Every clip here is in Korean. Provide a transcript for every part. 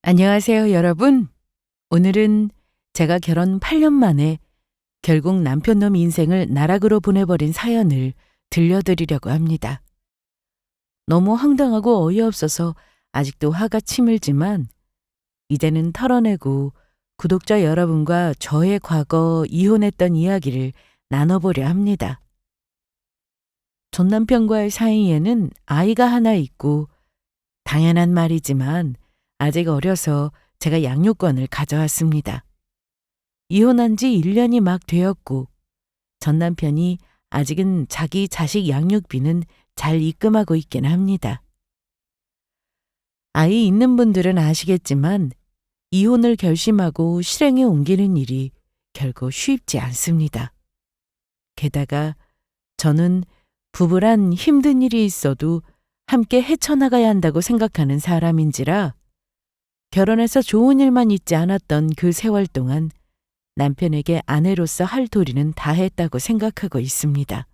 안녕하세요, 여러분. 오늘은 제가 결혼 8년 만에 결국 남편놈 인생을 나락으로 보내버린 사연을 들려드리려고 합니다. 너무 황당하고 어이없어서 아직도 화가 치밀지만 이제는 털어내고 구독자 여러분과 저의 과거 이혼했던 이야기를 나눠보려 합니다. 전 남편과의 사이에는 아이가 하나 있고 당연한 말이지만 아직 어려서 제가 양육권을 가져왔습니다. 이혼한 지 1년이 막 되었고 전 남편이 아직은 자기 자식 양육비는 잘 입금하고 있긴 합니다. 아이 있는 분들은 아시겠지만 이혼을 결심하고 실행에 옮기는 일이 결코 쉽지 않습니다. 게다가 저는 부부란 힘든 일이 있어도 함께 헤쳐나가야 한다고 생각하는 사람인지라 결혼해서 좋은 일만 있지 않았던 그 세월 동안 남편에게 아내로서 할 도리는 다 했다고 생각하고 있습니다.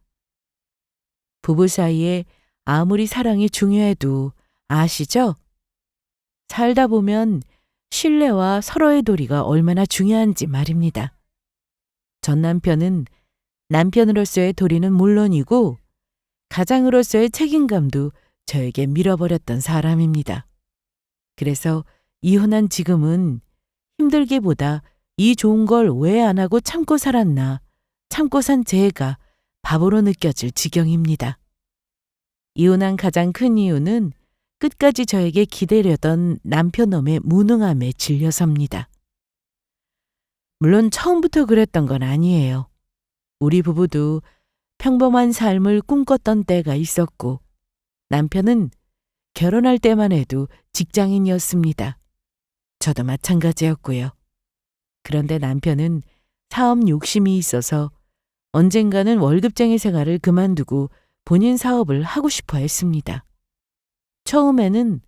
부부 사이에 아무리 사랑이 중요해도 아시죠? 살다 보면 신뢰와 서로의 도리가 얼마나 중요한지 말입니다. 전 남편은 남편으로서의 도리는 물론이고 가장으로서의 책임감도 저에게 밀어버렸던 사람입니다. 그래서 이혼한 지금은 힘들기보다 이 좋은 걸 왜 안 하고 참고 살았나, 참고 산 제가 바보로 느껴질 지경입니다. 이혼한 가장 큰 이유는 끝까지 저에게 기대려던 남편놈의 무능함에 질려서입니다. 물론 처음부터 그랬던 건 아니에요. 우리 부부도 평범한 삶을 꿈꿨던 때가 있었고 남편은 결혼할 때만 해도 직장인이었습니다. 저도 마찬가지였고요. 그런데 남편은 사업 욕심이 있어서 언젠가는 월급쟁이 생활을 그만두고 본인 사업을 하고 싶어 했습니다. 처음에는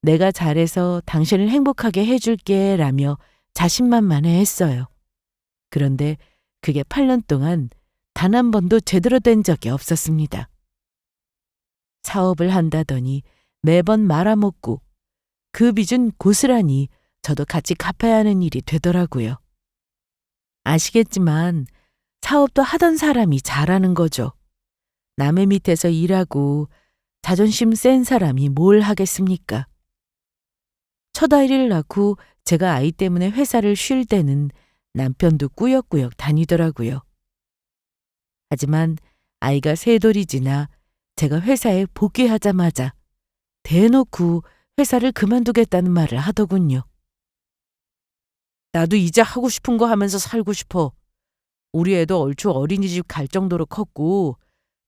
내가 잘해서 당신을 행복하게 해줄게 라며 자신만만해 했어요. 그런데 그게 8년 동안 단 한 번도 제대로 된 적이 없었습니다. 사업을 한다더니 매번 말아먹고 그 빚은 고스란히 저도 같이 갚아야 하는 일이 되더라고요. 아시겠지만 사업도 하던 사람이 잘하는 거죠. 남의 밑에서 일하고 자존심 센 사람이 뭘 하겠습니까? 첫 아이를 낳고 제가 아이 때문에 회사를 쉴 때는 남편도 꾸역꾸역 다니더라고요. 하지만 아이가 3돌이 지나 제가 회사에 복귀하자마자 대놓고 회사를 그만두겠다는 말을 하더군요. 나도 이제 하고 싶은 거 하면서 살고 싶어. 우리 애도 얼추 어린이집 갈 정도로 컸고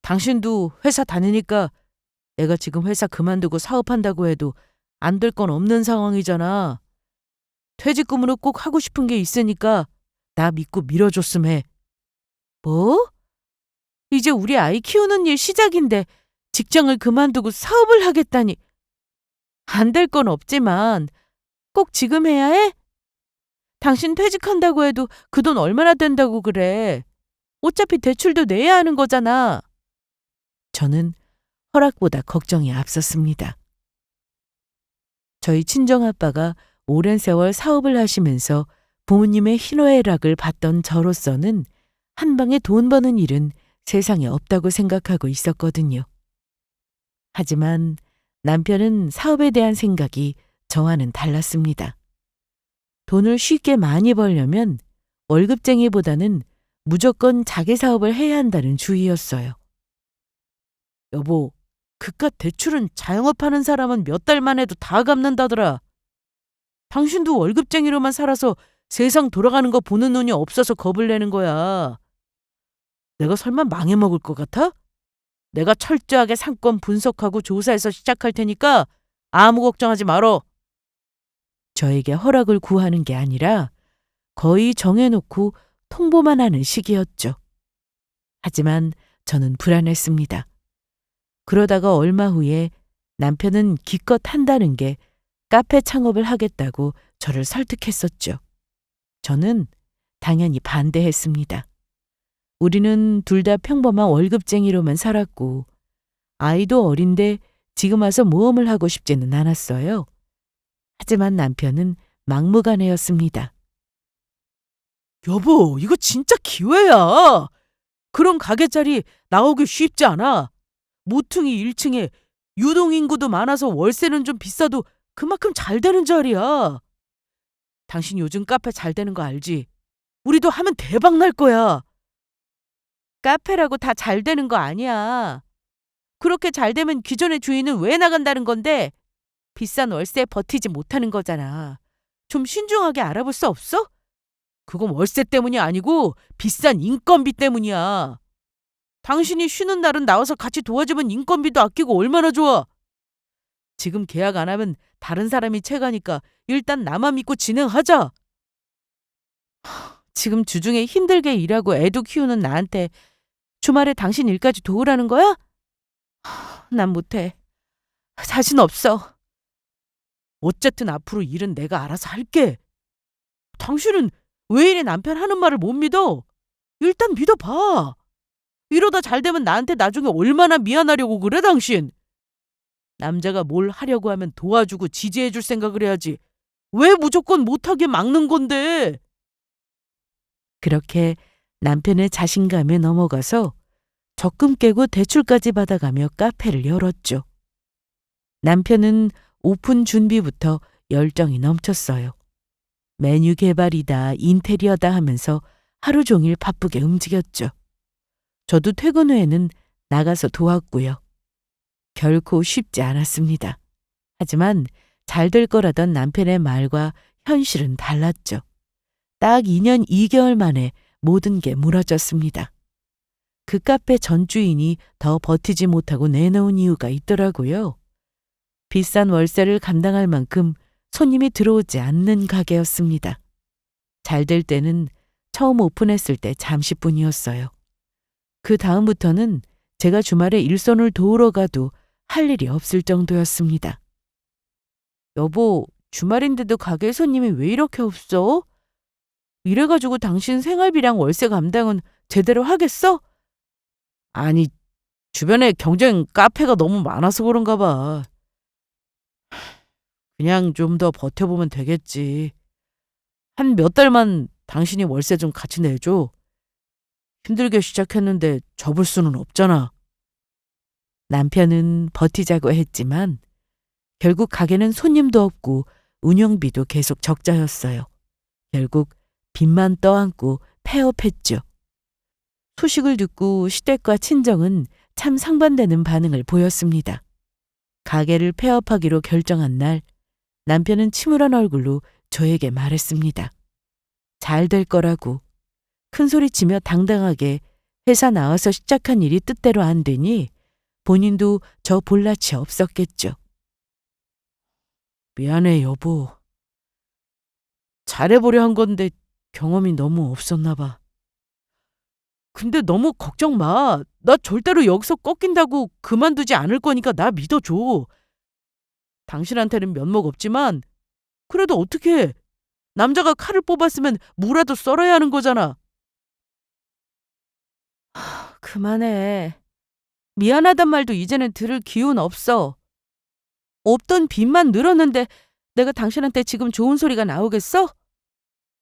당신도 회사 다니니까 내가 지금 회사 그만두고 사업한다고 해도 안 될 건 없는 상황이잖아. 퇴직금으로 꼭 하고 싶은 게 있으니까 나 믿고 밀어줬음 해. 뭐? 이제 우리 아이 키우는 일 시작인데 직장을 그만두고 사업을 하겠다니. 안 될 건 없지만 꼭 지금 해야 해? 당신 퇴직한다고 해도 그 돈 얼마나 된다고 그래. 어차피 대출도 내야 하는 거잖아. 저는 허락보다 걱정이 앞섰습니다. 저희 친정아빠가 오랜 세월 사업을 하시면서 부모님의 희노애락을 받던 저로서는 한 방에 돈 버는 일은 세상에 없다고 생각하고 있었거든요. 하지만 남편은 사업에 대한 생각이 저와는 달랐습니다. 돈을 쉽게 많이 벌려면 월급쟁이보다는 무조건 자기 사업을 해야 한다는 주의였어요. 여보, 그깟 대출은 자영업하는 사람은 몇 달만 해도 다 갚는다더라. 당신도 월급쟁이로만 살아서 세상 돌아가는 거 보는 눈이 없어서 겁을 내는 거야. 내가 설마 망해먹을 것 같아? 내가 철저하게 상권 분석하고 조사해서 시작할 테니까 아무 걱정하지 말어. 저에게 허락을 구하는 게 아니라 거의 정해놓고 통보만 하는 시기였죠. 하지만 저는 불안했습니다. 그러다가 얼마 후에 남편은 기껏 한다는 게 카페 창업을 하겠다고 저를 설득했었죠. 저는 당연히 반대했습니다. 우리는 둘 다 평범한 월급쟁이로만 살았고 아이도 어린데 지금 와서 모험을 하고 싶지는 않았어요. 하지만 남편은 막무가내였습니다. 여보, 이거 진짜 기회야. 그런 가게 자리 나오기 쉽지 않아. 모퉁이 1층에 유동인구도 많아서 월세는 좀 비싸도 그만큼 잘 되는 자리야. 당신 요즘 카페 잘 되는 거 알지? 우리도 하면 대박 날 거야. 카페라고 다 잘 되는 거 아니야. 그렇게 잘 되면 기존의 주인은 왜 나간다는 건데 비싼 월세에 버티지 못하는 거잖아. 좀 신중하게 알아볼 수 없어? 그건 월세 때문이 아니고 비싼 인건비 때문이야. 당신이 쉬는 날은 나와서 같이 도와주면 인건비도 아끼고 얼마나 좋아. 지금 계약 안 하면 다른 사람이 채가니까 일단 나만 믿고 진행하자. 지금 주중에 힘들게 일하고 애도 키우는 나한테 주말에 당신 일까지 도우라는 거야? 난 못해. 자신 없어. 어쨌든 앞으로 일은 내가 알아서 할게. 당신은 왜 이래 남편 하는 말을 못 믿어? 일단 믿어봐. 이러다 잘 되면 나한테 나중에 얼마나 미안하려고 그래 당신. 남자가 뭘 하려고 하면 도와주고 지지해줄 생각을 해야지. 왜 무조건 못하게 막는 건데? 그렇게 남편의 자신감에 넘어가서 적금 깨고 대출까지 받아가며 카페를 열었죠. 남편은 오픈 준비부터 열정이 넘쳤어요. 메뉴 개발이다, 인테리어다 하면서 하루 종일 바쁘게 움직였죠. 저도 퇴근 후에는 나가서 도왔고요. 결코 쉽지 않았습니다. 하지만 잘 될 거라던 남편의 말과 현실은 달랐죠. 딱 2년 2개월 만에 모든 게 무너졌습니다. 그 카페 전 주인이 더 버티지 못하고 내놓은 이유가 있더라고요. 비싼 월세를 감당할 만큼 손님이 들어오지 않는 가게였습니다. 잘 될 때는 처음 오픈했을 때 잠시뿐이었어요. 그 다음부터는 제가 주말에 일손을 도우러 가도 할 일이 없을 정도였습니다. 여보, 주말인데도 가게 손님이 왜 이렇게 없어? 이래가지고 당신 생활비랑 월세 감당은 제대로 하겠어? 아니, 주변에 경쟁 카페가 너무 많아서 그런가 봐. 그냥 좀 더 버텨보면 되겠지. 한 몇 달만 당신이 월세 좀 같이 내줘. 힘들게 시작했는데 접을 수는 없잖아. 남편은 버티자고 했지만 결국 가게는 손님도 없고 운영비도 계속 적자였어요. 결국 빚만 떠안고 폐업했죠. 소식을 듣고 시댁과 친정은 참 상반되는 반응을 보였습니다. 가게를 폐업하기로 결정한 날 남편은 침울한 얼굴로 저에게 말했습니다. 잘 될 거라고. 큰소리치며 당당하게 회사 나와서 시작한 일이 뜻대로 안 되니 본인도 저 볼낯이 없었겠죠. 미안해 여보. 잘해보려 한 건데 경험이 너무 없었나 봐. 근데 너무 걱정 마. 나 절대로 여기서 꺾인다고 그만두지 않을 거니까 나 믿어줘. 당신한테는 면목 없지만 그래도 어떡해. 남자가 칼을 뽑았으면 무라도 썰어야 하는 거잖아. 그만해. 미안하단 말도 이제는 들을 기운 없어. 없던 빚만 늘었는데 내가 당신한테 지금 좋은 소리가 나오겠어?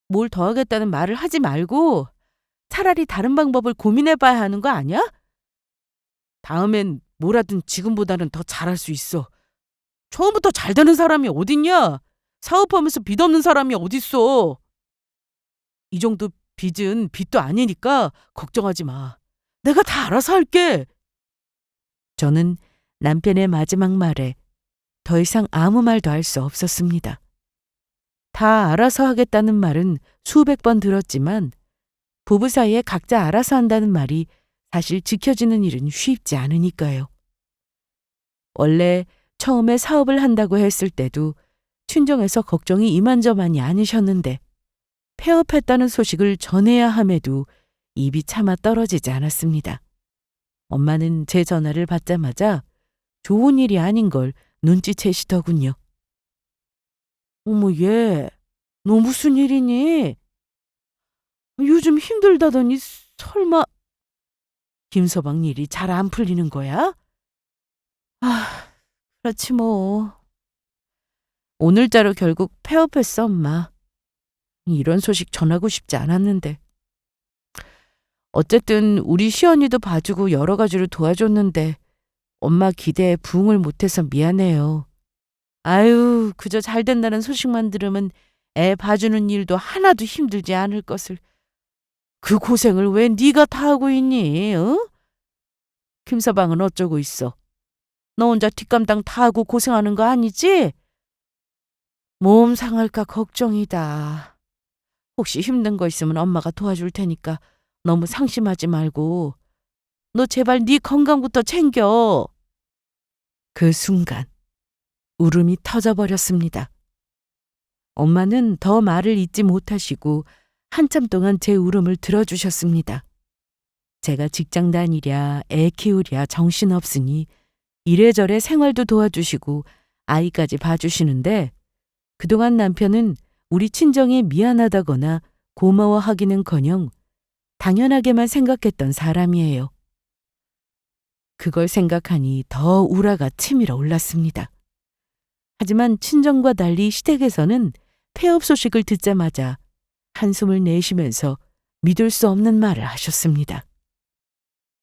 뭘 더 하겠다는 말을 하지 말고 차라리 다른 방법을 고민해봐야 하는 거 아니야? 다음엔 뭐라든 지금보다는 더 잘할 수 있어. 처음부터 잘 되는 사람이 어딨냐? 사업하면서 빚 없는 사람이 어딨어? 이 정도 빚은 빚도 아니니까 걱정하지 마. 내가 다 알아서 할게. 저는 남편의 마지막 말에 더 이상 아무 말도 할 수 없었습니다. 다 알아서 하겠다는 말은 수백 번 들었지만 부부 사이에 각자 알아서 한다는 말이 사실 지켜지는 일은 쉽지 않으니까요. 원래 처음에 사업을 한다고 했을 때도 친정에서 걱정이 이만저만이 아니셨는데 폐업했다는 소식을 전해야 함에도 입이 차마 떨어지지 않았습니다. 엄마는 제 전화를 받자마자 좋은 일이 아닌 걸 눈치채시더군요. 어머 얘, 너 무슨 일이니? 요즘 힘들다더니 설마 김서방 일이 잘 안 풀리는 거야? 아, 그렇지 뭐. 오늘자로 결국 폐업했어, 엄마. 이런 소식 전하고 싶지 않았는데. 어쨌든 우리 시언니도 봐주고 여러 가지로 도와줬는데 엄마 기대에 부응을 못해서 미안해요. 아유, 그저 잘 된다는 소식만 들으면 애 봐주는 일도 하나도 힘들지 않을 것을. 그 고생을 왜 네가 다 하고 있니? 어? 김서방은 어쩌고 있어? 너 혼자 뒷감당 다 하고 고생하는 거 아니지? 몸 상할까 걱정이다. 혹시 힘든 거 있으면 엄마가 도와줄 테니까 너무 상심하지 말고 너 제발 네 건강부터 챙겨. 그 순간 울음이 터져버렸습니다. 엄마는 더 말을 잇지 못하시고 한참 동안 제 울음을 들어주셨습니다. 제가 직장 다니랴 애 키우랴 정신없으니 이래저래 생활도 도와주시고 아이까지 봐주시는데 그동안 남편은 우리 친정에 미안하다거나 고마워하기는커녕 당연하게만 생각했던 사람이에요. 그걸 생각하니 더 우라가 치밀어 올랐습니다. 하지만 친정과 달리 시댁에서는 폐업 소식을 듣자마자 한숨을 내쉬면서 믿을 수 없는 말을 하셨습니다.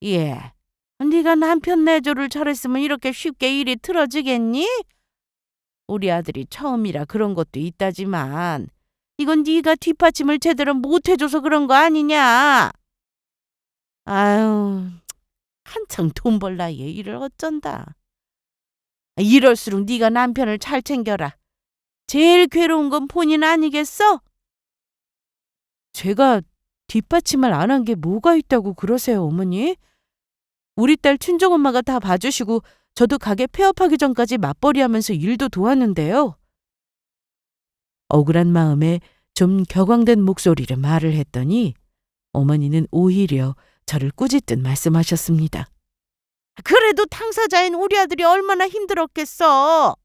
예, 네가 남편 내조를 잘했으면 이렇게 쉽게 일이 틀어지겠니? 우리 아들이 처음이라 그런 것도 있다지만 이건 네가 뒷받침을 제대로 못해줘서 그런 거 아니냐? 아유, 한창 돈 벌 나이에 일을 어쩐다. 이럴수록 네가 남편을 잘 챙겨라. 제일 괴로운 건 본인 아니겠어? 제가 뒷받침을 안 한 게 뭐가 있다고 그러세요, 어머니? 우리 딸 친정엄마가 다 봐주시고 저도 가게 폐업하기 전까지 맞벌이하면서 일도 도왔는데요. 억울한 마음에 좀 격앙된 목소리로 말을 했더니 어머니는 오히려 저를 꾸짖듯 말씀하셨습니다. 그래도 당사자인 우리 아들이 얼마나 힘들었겠어.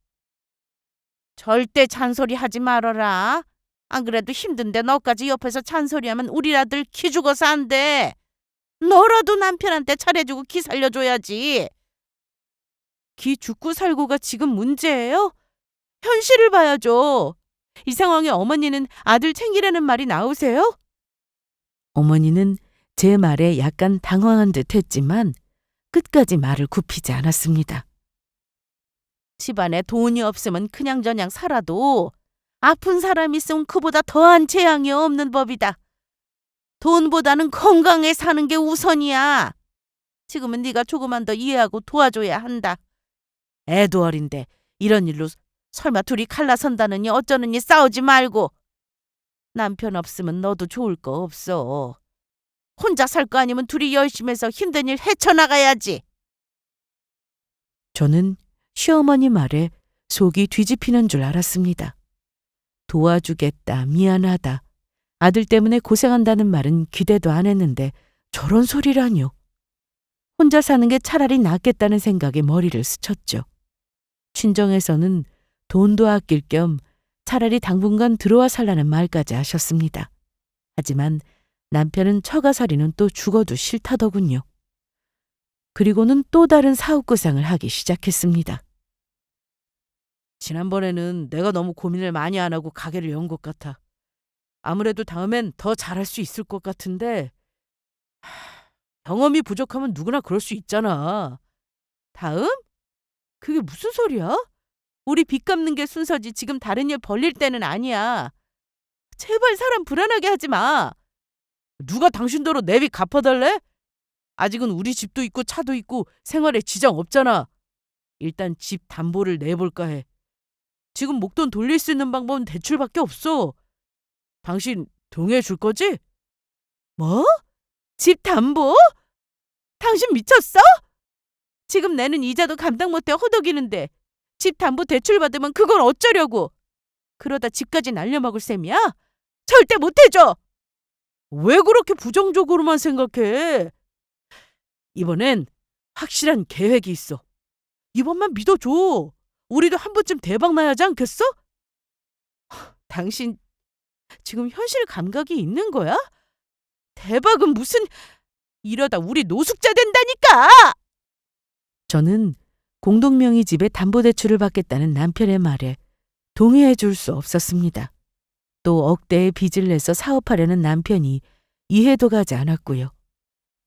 절대 잔소리 하지 말아라. 안 그래도 힘든데 너까지 옆에서 잔소리하면 우리 아들 기 죽어서 안 돼. 너라도 남편한테 잘해주고 기 살려줘야지. 기 죽고 살고가 지금 문제예요? 현실을 봐야죠. 이 상황에 어머니는 아들 챙기라는 말이 나오세요? 어머니는 제 말에 약간 당황한 듯 했지만 끝까지 말을 굽히지 않았습니다. 집안에 돈이 없으면 그냥저냥 살아도 아픈 사람 있으면 그보다 더한 재앙이 없는 법이다. 돈보다는 건강에 사는 게 우선이야. 지금은 네가 조금만 더 이해하고 도와줘야 한다. 애도 어린데 이런 일로 설마 둘이 갈라선다느니 어쩌느니 싸우지 말고. 남편 없으면 너도 좋을 거 없어. 혼자 살 거 아니면 둘이 열심히 해서 힘든 일 헤쳐나가야지. 저는 시어머니 말에 속이 뒤집히는 줄 알았습니다. 도와주겠다, 미안하다. 아들 때문에 고생한다는 말은 기대도 안 했는데 저런 소리라뇨. 혼자 사는 게 차라리 낫겠다는 생각에 머리를 스쳤죠. 친정에서는 돈도 아낄 겸 차라리 당분간 들어와 살라는 말까지 하셨습니다. 하지만 남편은 처가살이는 또 죽어도 싫다더군요. 그리고는 또 다른 사업구상을 하기 시작했습니다. 지난번에는 내가 너무 고민을 많이 안 하고 가게를 연 것 같아. 아무래도 다음엔 더 잘할 수 있을 것 같은데 경험이 부족하면 누구나 그럴 수 있잖아. 다음? 그게 무슨 소리야? 우리 빚 갚는 게 순서지 지금 다른 일 벌릴 때는 아니야. 제발 사람 불안하게 하지 마. 누가 당신더러 내 빚 갚아달래? 아직은 우리 집도 있고 차도 있고 생활에 지장 없잖아. 일단 집 담보를 내볼까 해. 지금 목돈 돌릴 수 있는 방법은 대출밖에 없어. 당신 동의해 줄 거지? 뭐? 집 담보? 당신 미쳤어? 지금 내는 이자도 감당 못해 허덕이는데 집 담보 대출 받으면 그걸 어쩌려고? 그러다 집까지 날려먹을 셈이야? 절대 못해줘! 왜 그렇게 부정적으로만 생각해? 이번엔 확실한 계획이 있어. 이번만 믿어줘. 우리도 한 번쯤 대박 나야 하지 않겠어? 당신 지금 현실 감각이 있는 거야? 대박은 무슨... 이러다 우리 노숙자 된다니까! 저는 공동명의 집에 담보대출을 받겠다는 남편의 말에 동의해 줄 수 없었습니다. 또 억대의 빚을 내서 사업하려는 남편이 이해도 가지 않았고요.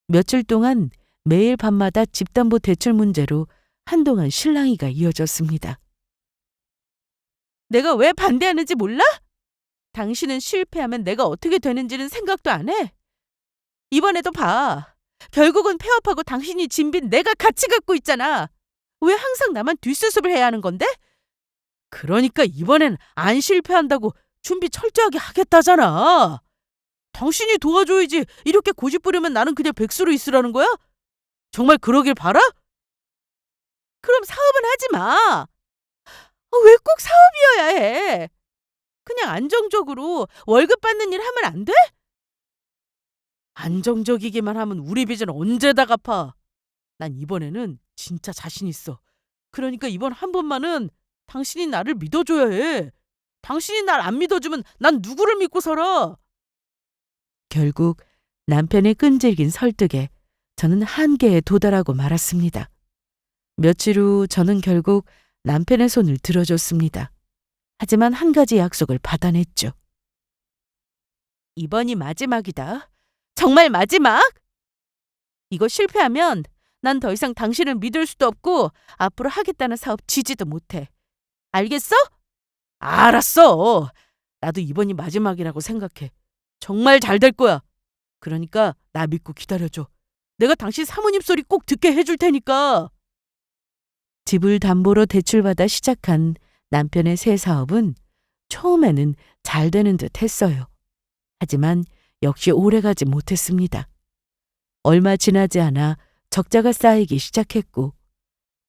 며칠 동안 매일 밤마다 집담보 대출 문제로 한동안 실랑이가 이어졌습니다. 내가 왜 반대하는지 몰라? 당신은 실패하면 내가 어떻게 되는지는 생각도 안 해? 이번에도 봐. 결국은 폐업하고 당신이 진 빚 내가 같이 갚고 있잖아. 왜 항상 나만 뒷수습을 해야 하는 건데? 그러니까 이번엔 안 실패한다고 준비 철저하게 하겠다잖아. 당신이 도와줘야지. 이렇게 고집 부리면 나는 그냥 백수로 있으라는 거야? 정말 그러길 바라? 그럼 사업은 하지 마. 왜 꼭 사업이어야 해? 그냥 안정적으로 월급 받는 일 하면 안 돼? 안정적이기만 하면 우리 빚은 언제 다 갚아? 난 이번에는 진짜 자신 있어. 그러니까 이번 한 번만은 당신이 나를 믿어줘야 해. 당신이 날 안 믿어주면 난 누구를 믿고 살아? 결국 남편의 끈질긴 설득에 저는 한계에 도달하고 말았습니다. 며칠 후 저는 결국 남편의 손을 들어줬습니다. 하지만 한 가지 약속을 받아냈죠. 이번이 마지막이다. 정말 마지막? 이거 실패하면 난 더 이상 당신을 믿을 수도 없고 앞으로 하겠다는 사업 지지도 못해. 알겠어? 알았어. 나도 이번이 마지막이라고 생각해. 정말 잘 될 거야. 그러니까 나 믿고 기다려줘. 내가 당신 사모님 소리 꼭 듣게 해줄 테니까. 집을 담보로 대출받아 시작한 남편의 새 사업은 처음에는 잘 되는 듯 했어요. 하지만 역시 오래가지 못했습니다. 얼마 지나지 않아 적자가 쌓이기 시작했고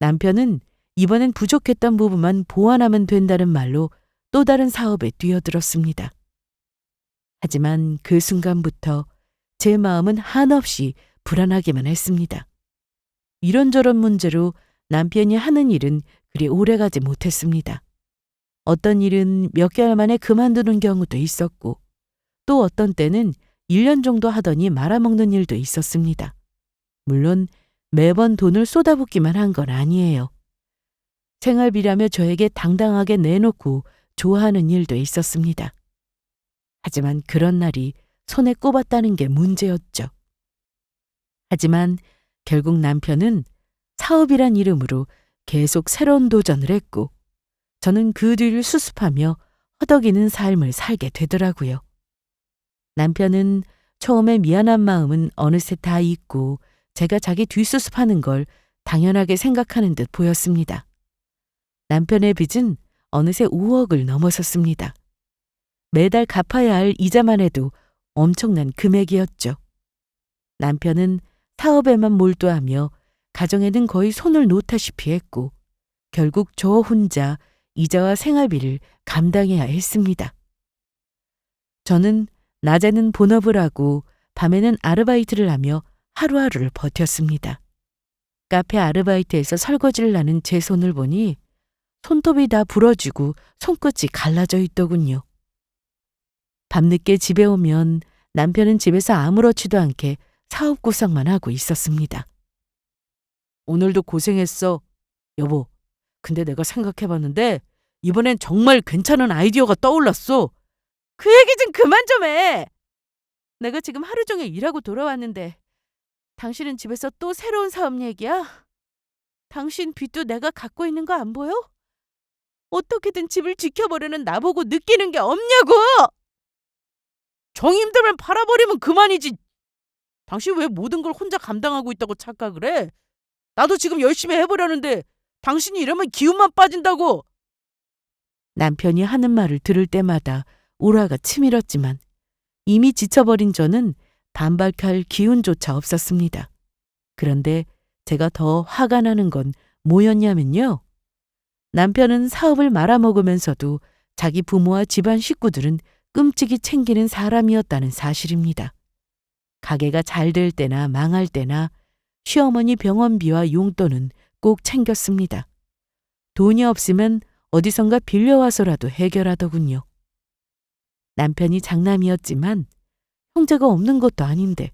남편은 이번엔 부족했던 부분만 보완하면 된다는 말로 또 다른 사업에 뛰어들었습니다. 하지만 그 순간부터 제 마음은 한없이 불안하기만 했습니다. 이런저런 문제로 남편이 하는 일은 그리 오래가지 못했습니다. 어떤 일은 몇 개월 만에 그만두는 경우도 있었고 또 어떤 때는 1년 정도 하더니 말아먹는 일도 있었습니다. 물론 매번 돈을 쏟아붓기만 한 건 아니에요. 생활비라며 저에게 당당하게 내놓고 좋아하는 일도 있었습니다. 하지만 그런 날이 손에 꼽았다는 게 문제였죠. 하지만 결국 남편은 사업이란 이름으로 계속 새로운 도전을 했고 저는 그 뒤를 수습하며 허덕이는 삶을 살게 되더라고요. 남편은 처음에 미안한 마음은 어느새 다 잊고 제가 자기 뒷수습하는 걸 당연하게 생각하는 듯 보였습니다. 남편의 빚은 어느새 5억을 넘어섰습니다. 매달 갚아야 할 이자만 해도 엄청난 금액이었죠. 남편은 사업에만 몰두하며 가정에는 거의 손을 놓다시피 했고 결국 저 혼자 이자와 생활비를 감당해야 했습니다. 저는 낮에는 본업을 하고 밤에는 아르바이트를 하며 하루하루를 버텼습니다. 카페 아르바이트에서 설거지를 하는 제 손을 보니 손톱이 다 부러지고 손끝이 갈라져 있더군요. 밤늦게 집에 오면 남편은 집에서 아무렇지도 않게 사업 구상만 하고 있었습니다. 오늘도 고생했어. 여보, 근데 내가 생각해봤는데 이번엔 정말 괜찮은 아이디어가 떠올랐어. 그 얘기 좀 그만 좀 해. 내가 지금 하루 종일 일하고 돌아왔는데 당신은 집에서 또 새로운 사업 얘기야? 당신 빚도 내가 갖고 있는 거 안 보여? 어떻게든 집을 지켜보려는 나보고 느끼는 게 없냐고! 정 힘들면 팔아버리면 그만이지. 당신 왜 모든 걸 혼자 감당하고 있다고 착각을 해? 나도 지금 열심히 해보려는데 당신이 이러면 기운만 빠진다고. 남편이 하는 말을 들을 때마다 우라가 치밀었지만 이미 지쳐버린 저는 반박할 기운조차 없었습니다. 그런데 제가 더 화가 나는 건 뭐였냐면요. 남편은 사업을 말아먹으면서도 자기 부모와 집안 식구들은 끔찍이 챙기는 사람이었다는 사실입니다. 가게가 잘 될 때나 망할 때나 시어머니 병원비와 용돈은 꼭 챙겼습니다. 돈이 없으면 어디선가 빌려와서라도 해결하더군요. 남편이 장남이었지만 형제가 없는 것도 아닌데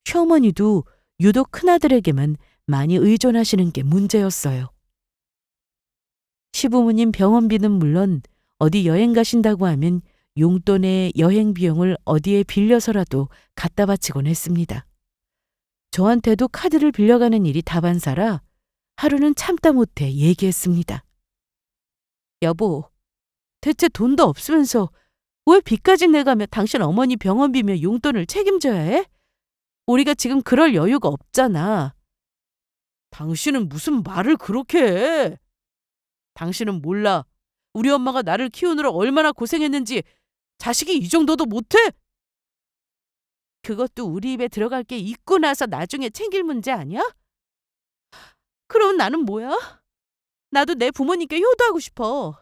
시어머니도 유독 큰아들에게만 많이 의존하시는 게 문제였어요. 시부모님 병원비는 물론 어디 여행 가신다고 하면 용돈의 여행 비용을 어디에 빌려서라도 갖다 바치곤 했습니다. 저한테도 카드를 빌려가는 일이 다반사라 하루는 참다 못해 얘기했습니다. 여보, 대체 돈도 없으면서 왜 빚까지 내가며 당신 어머니 병원비며 용돈을 책임져야 해? 우리가 지금 그럴 여유가 없잖아. 당신은 무슨 말을 그렇게 해? 당신은 몰라. 우리 엄마가 나를 키우느라 얼마나 고생했는지 자식이 이 정도도 못해? 그것도 우리 입에 들어갈 게 있고 나서 나중에 챙길 문제 아니야? 그럼 나는 뭐야? 나도 내 부모님께 효도하고 싶어.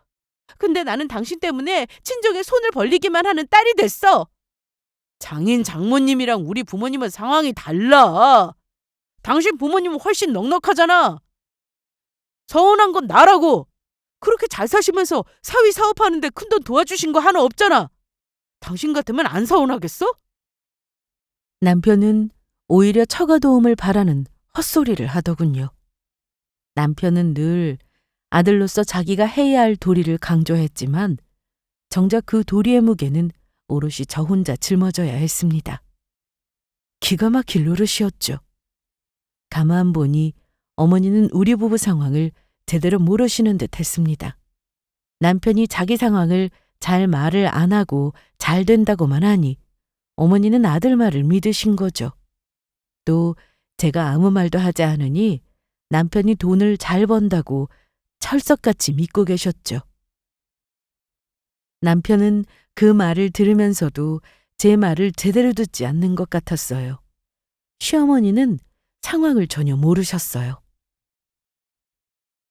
근데 나는 당신 때문에 친정에 손을 벌리기만 하는 딸이 됐어. 장인 장모님이랑 우리 부모님은 상황이 달라. 당신 부모님은 훨씬 넉넉하잖아. 서운한 건 나라고. 그렇게 잘 사시면서 사위 사업하는데 큰돈 도와주신 거 하나 없잖아. 당신 같으면 안 서운하겠어? 남편은 오히려 처가 도움을 바라는 헛소리를 하더군요. 남편은 늘 아들로서 자기가 해야 할 도리를 강조했지만 정작 그 도리의 무게는 오롯이 저 혼자 짊어져야 했습니다. 기가 막힐 노릇이었죠. 가만 보니 어머니는 우리 부부 상황을 제대로 모르시는 듯 했습니다. 남편이 자기 상황을 잘 말을 안 하고 잘 된다고만 하니 어머니는 아들 말을 믿으신 거죠. 또 제가 아무 말도 하지 않으니 남편이 돈을 잘 번다고 철석같이 믿고 계셨죠. 남편은 그 말을 들으면서도 제 말을 제대로 듣지 않는 것 같았어요. 시어머니는 상황을 전혀 모르셨어요.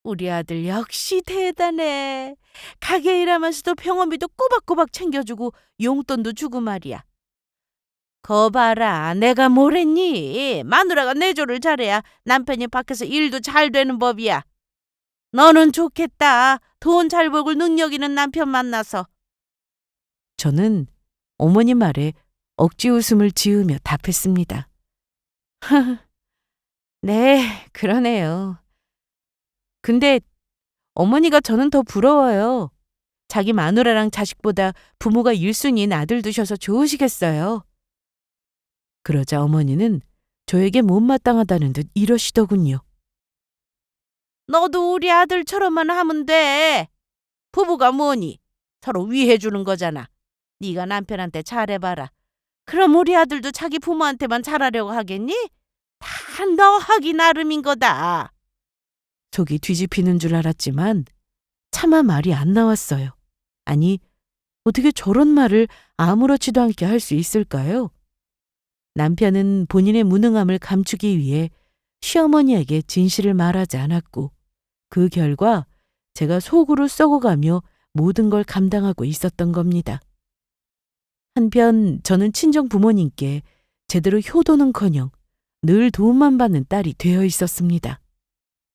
우리 아들 역시 대단해. 가게 일하면서도 병원비도 꼬박꼬박 챙겨주고 용돈도 주고 말이야. 거 봐라, 내가 뭘 했니? 마누라가 내조를 잘해야 남편이 밖에서 일도 잘 되는 법이야. 너는 좋겠다. 돈 잘 벌고 능력 있는 남편 만나서. 저는 어머니 말에 억지 웃음을 지으며 답했습니다. 네, 그러네요. 근데 어머니가 저는 더 부러워요. 자기 마누라랑 자식보다 부모가 1순위인 아들 두셔서 좋으시겠어요. 그러자 어머니는 저에게 못마땅하다는 듯 이러시더군요. 너도 우리 아들처럼만 하면 돼. 부부가 뭐니? 서로 위해주는 거잖아. 네가 남편한테 잘해봐라. 그럼 우리 아들도 자기 부모한테만 잘하려고 하겠니? 다 너 하기 나름인 거다. 속이 뒤집히는 줄 알았지만 차마 말이 안 나왔어요. 아니, 어떻게 저런 말을 아무렇지도 않게 할 수 있을까요? 남편은 본인의 무능함을 감추기 위해 시어머니에게 진실을 말하지 않았고 그 결과 제가 속으로 썩어가며 모든 걸 감당하고 있었던 겁니다. 한편 저는 친정 부모님께 제대로 효도는커녕 늘 도움만 받는 딸이 되어 있었습니다.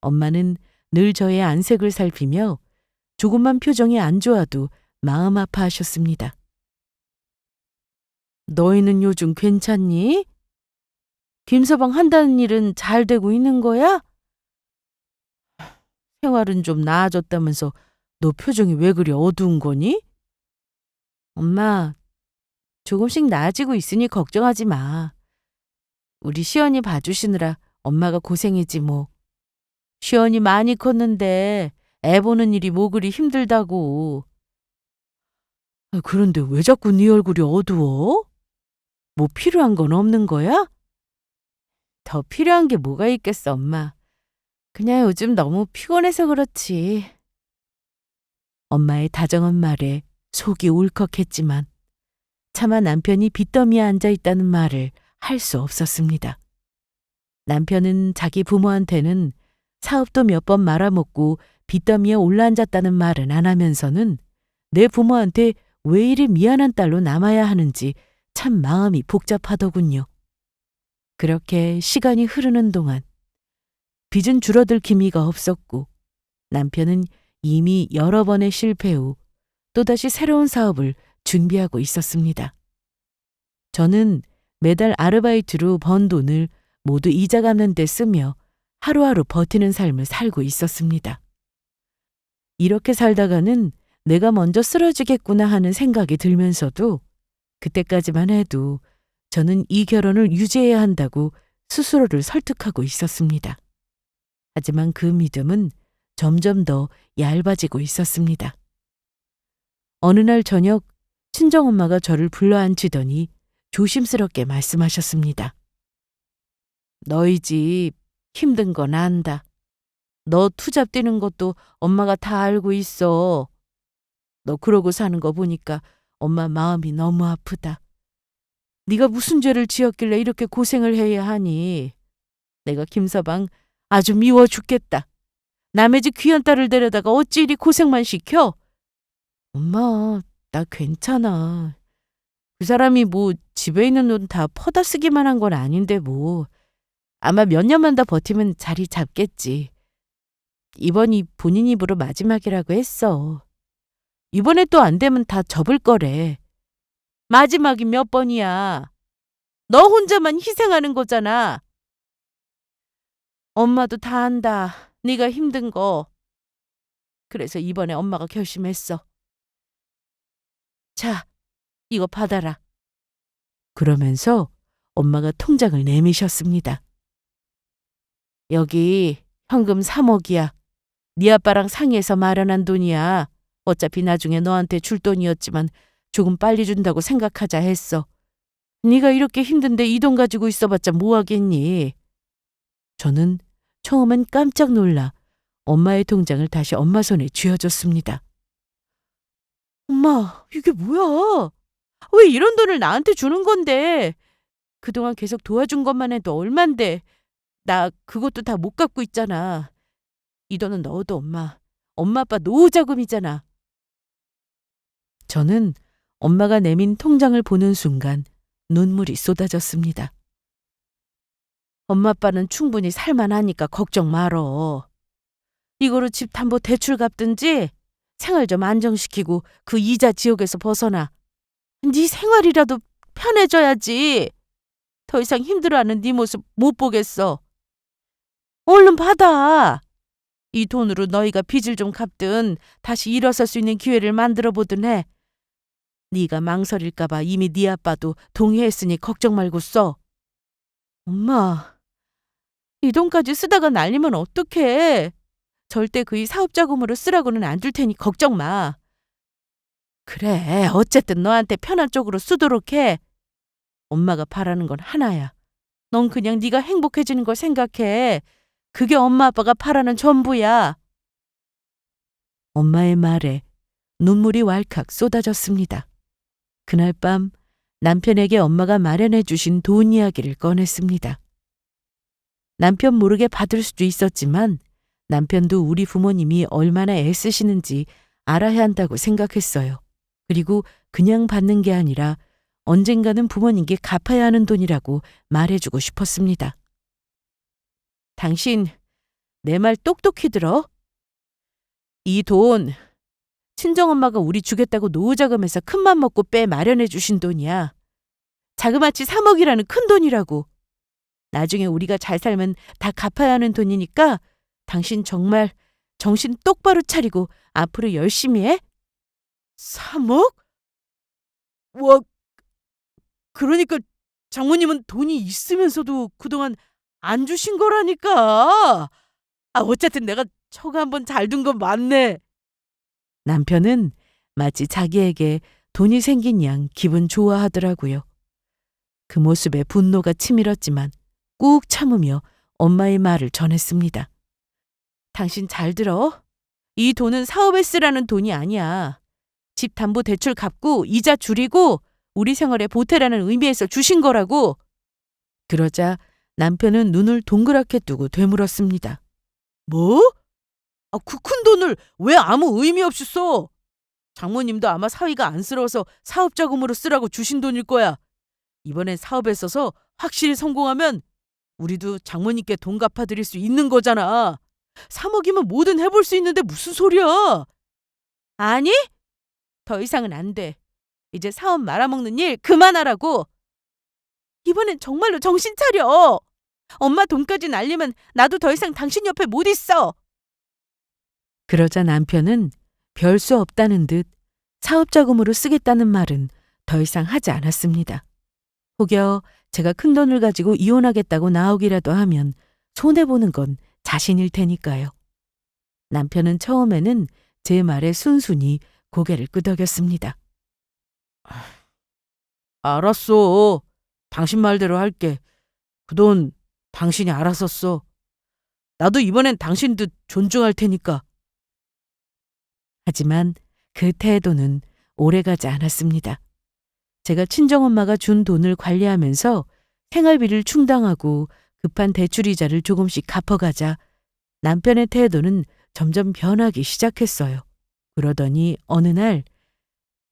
엄마는 늘 저의 안색을 살피며 조금만 표정이 안 좋아도 마음 아파하셨습니다. 너희는 요즘 괜찮니? 김서방 한다는 일은 잘 되고 있는 거야? 생활은 좀 나아졌다면서 너 표정이 왜 그리 어두운 거니? 엄마, 조금씩 나아지고 있으니 걱정하지 마. 우리 시연이 봐주시느라 엄마가 고생이지 뭐. 시연이 많이 컸는데 애 보는 일이 뭐 그리 힘들다고. 그런데 왜 자꾸 네 얼굴이 어두워? 뭐 필요한 건 없는 거야? 더 필요한 게 뭐가 있겠어, 엄마. 그냥 요즘 너무 피곤해서 그렇지. 엄마의 다정한 말에 속이 울컥했지만 차마 남편이 빚더미에 앉아있다는 말을 할 수 없었습니다. 남편은 자기 부모한테는 사업도 몇 번 말아먹고 빚더미에 올라앉았다는 말은 안 하면서는 내 부모한테 왜 이리 미안한 딸로 남아야 하는지 참 마음이 복잡하더군요. 그렇게 시간이 흐르는 동안 빚은 줄어들 기미가 없었고 남편은 이미 여러 번의 실패 후 또다시 새로운 사업을 준비하고 있었습니다. 저는 매달 아르바이트로 번 돈을 모두 이자 갚는 데 쓰며 하루하루 버티는 삶을 살고 있었습니다. 이렇게 살다가는 내가 먼저 쓰러지겠구나 하는 생각이 들면서도 그때까지만 해도 저는 이 결혼을 유지해야 한다고 스스로를 설득하고 있었습니다. 하지만 그 믿음은 점점 더 얇아지고 있었습니다. 어느 날 저녁 친정엄마가 저를 불러앉히더니 조심스럽게 말씀하셨습니다. 너희 집 힘든 건 안다. 너 투잡 뛰는 것도 엄마가 다 알고 있어. 너 그러고 사는 거 보니까 엄마 마음이 너무 아프다. 네가 무슨 죄를 지었길래 이렇게 고생을 해야 하니. 내가 김서방 아주 미워 죽겠다. 남의 집 귀한 딸을 데려다가 어찌 이리 고생만 시켜? 엄마, 나 괜찮아. 그 사람이 뭐 집에 있는 돈 다 퍼다 쓰기만 한 건 아닌데 뭐. 아마 몇 년만 더 버티면 자리 잡겠지. 이번이 본인 입으로 마지막이라고 했어. 이번에 또 안 되면 다 접을 거래. 마지막이 몇 번이야. 너 혼자만 희생하는 거잖아. 엄마도 다 안다. 네가 힘든 거. 그래서 이번에 엄마가 결심했어. 자, 이거 받아라. 그러면서 엄마가 통장을 내미셨습니다. 여기 현금 3억이야. 네 아빠랑 상의해서 마련한 돈이야. 어차피 나중에 너한테 줄 돈이었지만 조금 빨리 준다고 생각하자 했어. 네가 이렇게 힘든데 이 돈 가지고 있어봤자 뭐 하겠니? 저는 처음엔 깜짝 놀라 엄마의 통장을 다시 엄마 손에 쥐어줬습니다. 엄마, 이게 뭐야? 왜 이런 돈을 나한테 주는 건데? 그동안 계속 도와준 것만 해도 얼만데. 나 그것도 다 못 갚고 있잖아. 이 돈은 넣어도 엄마 아빠 노후 자금이잖아. 저는 엄마가 내민 통장을 보는 순간 눈물이 쏟아졌습니다. 엄마 아빠는 충분히 살만하니까 걱정 말어. 이거로 집 담보 대출 갚든지 생활 좀 안정시키고 그 이자 지옥에서 벗어나. 네 생활이라도 편해져야지. 더 이상 힘들어하는 네 모습 못 보겠어. 얼른 받아. 이 돈으로 너희가 빚을 좀 갚든 다시 일어설 수 있는 기회를 만들어 보든 해. 네가 망설일까 봐 이미 네 아빠도 동의했으니 걱정 말고 써. 엄마, 이 돈까지 쓰다가 날리면 어떡해. 절대 그이 사업자금으로 쓰라고는 안 줄 테니 걱정 마. 그래, 어쨌든 너한테 편한 쪽으로 쓰도록 해. 엄마가 바라는 건 하나야. 넌 그냥 네가 행복해지는 걸 생각해. 그게 엄마 아빠가 바라는 전부야. 엄마의 말에 눈물이 왈칵 쏟아졌습니다. 그날 밤 남편에게 엄마가 마련해 주신 돈 이야기를 꺼냈습니다. 남편 모르게 받을 수도 있었지만 남편도 우리 부모님이 얼마나 애쓰시는지 알아야 한다고 생각했어요. 그리고 그냥 받는 게 아니라 언젠가는 부모님께 갚아야 하는 돈이라고 말해주고 싶었습니다. 당신 내 말 똑똑히 들어? 이 돈 친정엄마가 우리 주겠다고 노후자금에서 큰맘 먹고 빼 마련해 주신 돈이야. 자그마치 3억이라는 큰 돈이라고. 나중에 우리가 잘 살면 다 갚아야 하는 돈이니까 당신 정말 정신 똑바로 차리고 앞으로 열심히 해. 3억? 와, 그러니까 장모님은 돈이 있으면서도 그동안 안 주신 거라니까. 어쨌든 내가 척 한번 잘 둔 건 맞네. 남편은 마치 자기에게 돈이 생긴 양 기분 좋아하더라고요. 그 모습에 분노가 치밀었지만 꾹 참으며 엄마의 말을 전했습니다. 당신 잘 들어. 이 돈은 사업에 쓰라는 돈이 아니야. 집 담보 대출 갚고 이자 줄이고 우리 생활에 보태라는 의미에서 주신 거라고. 그러자 남편은 눈을 동그랗게 뜨고 되물었습니다. 뭐? 그 큰 돈을 왜 아무 의미 없이 써? 장모님도 아마 사위가 안쓰러워서 사업자금으로 쓰라고 주신 돈일 거야. 이번엔 사업에 써서 확실히 성공하면 우리도 장모님께 돈 갚아드릴 수 있는 거잖아. 3억이면 뭐든 해볼 수 있는데 무슨 소리야? 아니? 더 이상은 안 돼. 이제 사업 말아먹는 일 그만하라고. 이번엔 정말로 정신 차려. 엄마 돈까지 날리면 나도 더 이상 당신 옆에 못 있어. 그러자 남편은 별 수 없다는 듯 사업자금으로 쓰겠다는 말은 더 이상 하지 않았습니다. 혹여 제가 큰 돈을 가지고 이혼하겠다고 나오기라도 하면 손해보는 건 자신일 테니까요. 남편은 처음에는 제 말에 순순히 고개를 끄덕였습니다. 알았어. 당신 말대로 할게. 그 돈 당신이 알아서 써. 나도 이번엔 당신도 존중할 테니까. 하지만 그 태도는 오래가지 않았습니다. 제가 친정엄마가 준 돈을 관리하면서 생활비를 충당하고 급한 대출이자를 조금씩 갚아가자 남편의 태도는 점점 변하기 시작했어요. 그러더니 어느 날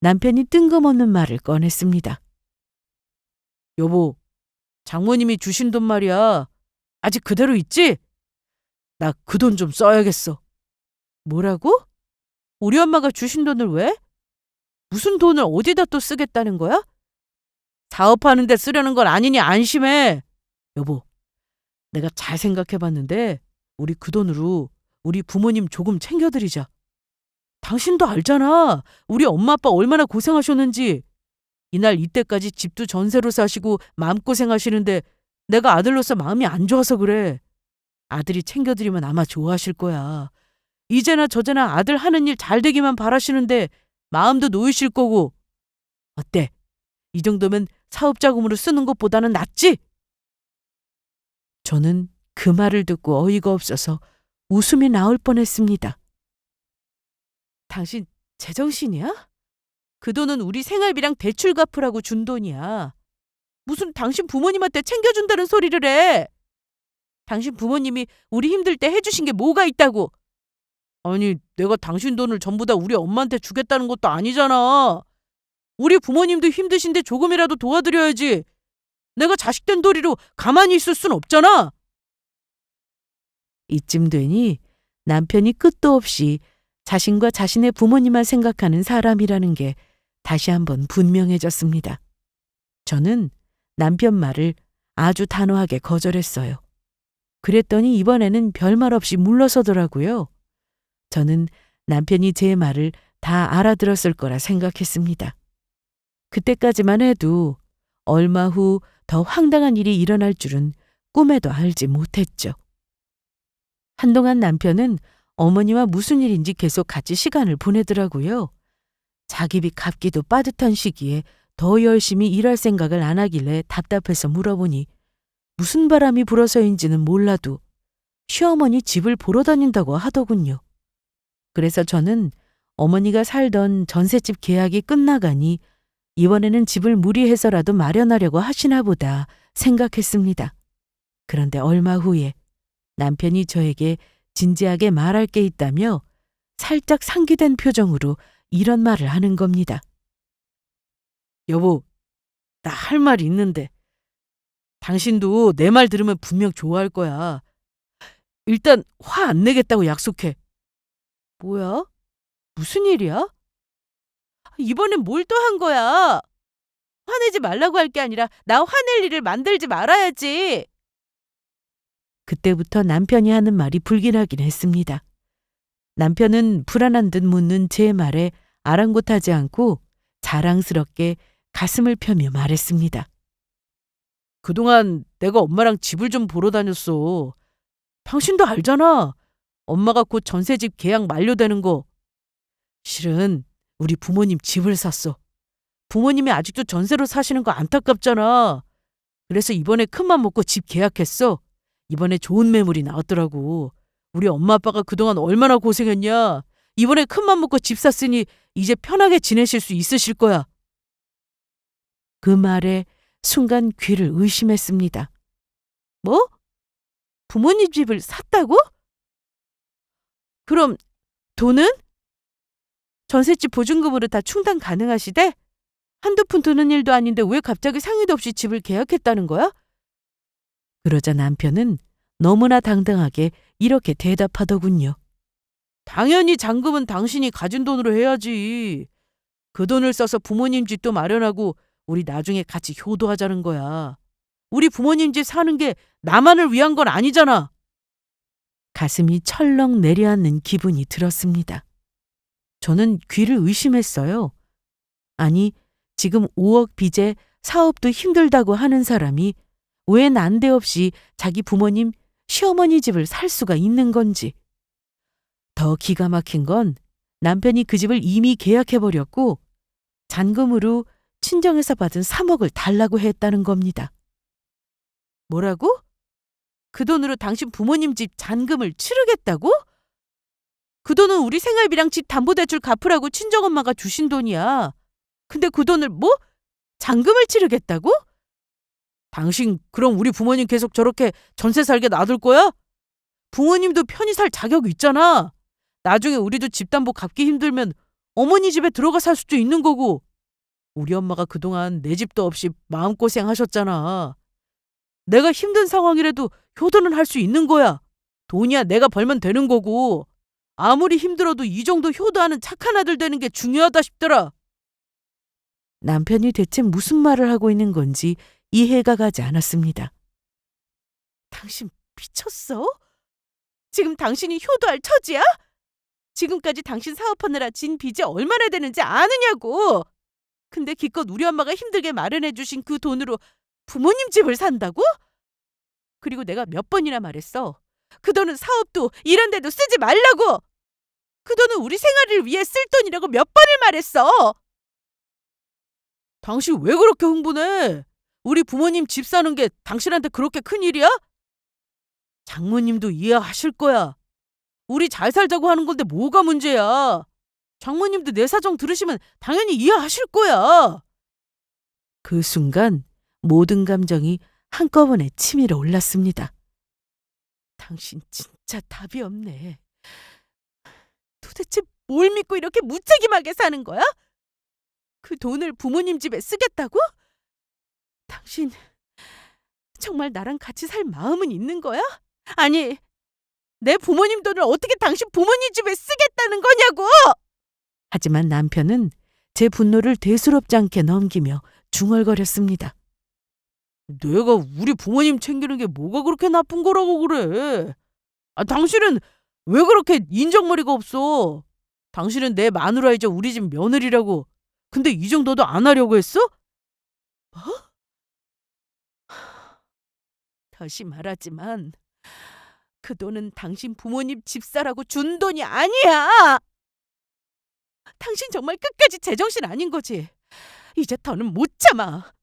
남편이 뜬금없는 말을 꺼냈습니다. 여보, 장모님이 주신 돈 말이야. 아직 그대로 있지? 나 그 돈 좀 써야겠어. 뭐라고? 우리 엄마가 주신 돈을 왜? 무슨 돈을 어디다 또 쓰겠다는 거야? 사업하는 데 쓰려는 건 아니니 안심해. 여보, 내가 잘 생각해봤는데 우리 그 돈으로 우리 부모님 조금 챙겨드리자. 당신도 알잖아. 우리 엄마 아빠 얼마나 고생하셨는지. 이날 이때까지 집도 전세로 사시고 마음고생하시는데 내가 아들로서 마음이 안 좋아서 그래. 아들이 챙겨드리면 아마 좋아하실 거야. 이제나 저제나 아들 하는 일 잘 되기만 바라시는데 마음도 놓이실 거고. 어때? 이 정도면 사업자금으로 쓰는 것보다는 낫지? 저는 그 말을 듣고 어이가 없어서 웃음이 나올 뻔했습니다. 당신 제정신이야? 그 돈은 우리 생활비랑 대출 갚으라고 준 돈이야. 무슨 당신 부모님한테 챙겨준다는 소리를 해. 당신 부모님이 우리 힘들 때 해주신 게 뭐가 있다고. 아니, 내가 당신 돈을 전부 다 우리 엄마한테 주겠다는 것도 아니잖아. 우리 부모님도 힘드신데 조금이라도 도와드려야지. 내가 자식된 도리로 가만히 있을 순 없잖아. 이쯤 되니 남편이 끝도 없이 자신과 자신의 부모님만 생각하는 사람이라는 게 다시 한번 분명해졌습니다. 저는 남편 말을 아주 단호하게 거절했어요. 그랬더니 이번에는 별말 없이 물러서더라고요. 저는 남편이 제 말을 다 알아들었을 거라 생각했습니다. 그때까지만 해도 얼마 후 더 황당한 일이 일어날 줄은 꿈에도 알지 못했죠. 한동안 남편은 어머니와 무슨 일인지 계속 같이 시간을 보내더라고요. 자기 빚 갚기도 빠듯한 시기에 더 열심히 일할 생각을 안 하길래 답답해서 물어보니 무슨 바람이 불어서인지는 몰라도 시어머니 집을 보러 다닌다고 하더군요. 그래서 저는 어머니가 살던 전셋집 계약이 끝나가니 이번에는 집을 무리해서라도 마련하려고 하시나 보다 생각했습니다. 그런데 얼마 후에 남편이 저에게 진지하게 말할 게 있다며 살짝 상기된 표정으로 이런 말을 하는 겁니다. 여보, 나 할 말이 있는데 당신도 내 말 들으면 분명 좋아할 거야. 일단 화 안 내겠다고 약속해. 뭐야? 무슨 일이야? 이번엔 뭘 또 한 거야? 화내지 말라고 할 게 아니라 나 화낼 일을 만들지 말아야지. 그때부터 남편이 하는 말이 불길하긴 했습니다. 남편은 불안한 듯 묻는 제 말에 아랑곳하지 않고 자랑스럽게 가슴을 펴며 말했습니다. 그동안 내가 엄마랑 집을 좀 보러 다녔어. 당신도 알잖아. 엄마가 곧 전세집 계약 만료되는 거. 실은 우리 부모님 집을 샀어. 부모님이 아직도 전세로 사시는 거 안타깝잖아. 그래서 이번에 큰맘 먹고 집 계약했어. 이번에 좋은 매물이 나왔더라고. 우리 엄마 아빠가 그동안 얼마나 고생했냐. 이번에 큰맘 먹고 집 샀으니 이제 편하게 지내실 수 있으실 거야. 그 말에 순간 귀를 의심했습니다. 뭐? 부모님 집을 샀다고? 그럼 돈은? 전셋집 보증금으로 다 충당 가능하시대? 한두 푼 드는 일도 아닌데 왜 갑자기 상의도 없이 집을 계약했다는 거야? 그러자 남편은 너무나 당당하게 이렇게 대답하더군요. 당연히 잔금은 당신이 가진 돈으로 해야지. 그 돈을 써서 부모님 집도 마련하고 우리 나중에 같이 효도하자는 거야. 우리 부모님 집 사는 게 나만을 위한 건 아니잖아. 가슴이 철렁 내려앉는 기분이 들었습니다. 저는 귀를 의심했어요. 아니, 지금 5억 빚에 사업도 힘들다고 하는 사람이 왜 난데없이 자기 부모님, 시어머니 집을 살 수가 있는 건지. 더 기가 막힌 건 남편이 그 집을 이미 계약해버렸고 잔금으로 친정에서 받은 3억을 달라고 했다는 겁니다. 뭐라고? 그 돈으로 당신 부모님 집 잔금을 치르겠다고? 그 돈은 우리 생활비랑 집 담보대출 갚으라고 친정엄마가 주신 돈이야. 근데 그 돈을 뭐? 잔금을 치르겠다고? 당신 그럼 우리 부모님 계속 저렇게 전세 살게 놔둘 거야? 부모님도 편히 살 자격 있잖아. 나중에 우리도 집담보 갚기 힘들면 어머니 집에 들어가 살 수도 있는 거고. 우리 엄마가 그동안 내 집도 없이 마음고생 하셨잖아. 내가 힘든 상황이라도 효도는 할 수 있는 거야. 돈이야 내가 벌면 되는 거고. 아무리 힘들어도 이 정도 효도하는 착한 아들 되는 게 중요하다 싶더라. 남편이 대체 무슨 말을 하고 있는 건지 이해가 가지 않았습니다. 당신 미쳤어? 지금 당신이 효도할 처지야? 지금까지 당신 사업하느라 진 빚이 얼마나 되는지 아느냐고. 근데 기껏 우리 엄마가 힘들게 마련해 주신 그 돈으로 부모님 집을 산다고? 그리고 내가 몇 번이나 말했어. 그 돈은 사업도 이런 데도 쓰지 말라고. 그 돈은 우리 생활을 위해 쓸 돈이라고 몇 번을 말했어. 당신 왜 그렇게 흥분해? 우리 부모님 집 사는 게 당신한테 그렇게 큰일이야? 장모님도 이해하실 거야. 우리 잘 살자고 하는 건데 뭐가 문제야. 장모님도 내 사정 들으시면 당연히 이해하실 거야. 그 순간 모든 감정이 한꺼번에 치밀어 올랐습니다. 당신 진짜 답이 없네. 도대체 뭘 믿고 이렇게 무책임하게 사는 거야? 그 돈을 부모님 집에 쓰겠다고? 당신 정말 나랑 같이 살 마음은 있는 거야? 아니, 내 부모님 돈을 어떻게 당신 부모님 집에 쓰겠다는 거냐고! 하지만 남편은 제 분노를 대수롭지 않게 넘기며 중얼거렸습니다. 내가 우리 부모님 챙기는 게 뭐가 그렇게 나쁜 거라고 그래? 당신은 왜 그렇게 인정머리가 없어? 당신은 내 마누라이자 우리 집 며느리라고. 근데 이 정도도 안 하려고 했어? 뭐? 다시 말하지만 그 돈은 당신 부모님 집사라고 준 돈이 아니야. 당신 정말 끝까지 제정신 아닌 거지. 이제 더는 못 참아.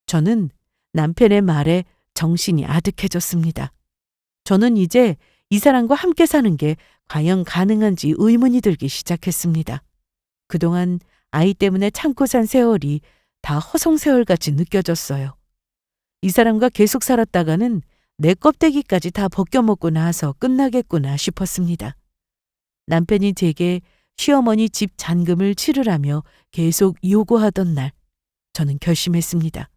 저는 남편의 말에 정신이 아득해졌습니다. 저는 이제 이 사람과 함께 사는 게 과연 가능한지 의문이 들기 시작했습니다. 그동안 아이 때문에 참고 산 세월이 다 허송세월같이 느껴졌어요. 이 사람과 계속 살았다가는 내 껍데기까지 다 벗겨먹고 나서 끝나겠구나 싶었습니다. 남편이 제게 시어머니 집 잔금을 치르라며 계속 요구하던 날, 저는 결심했습니다.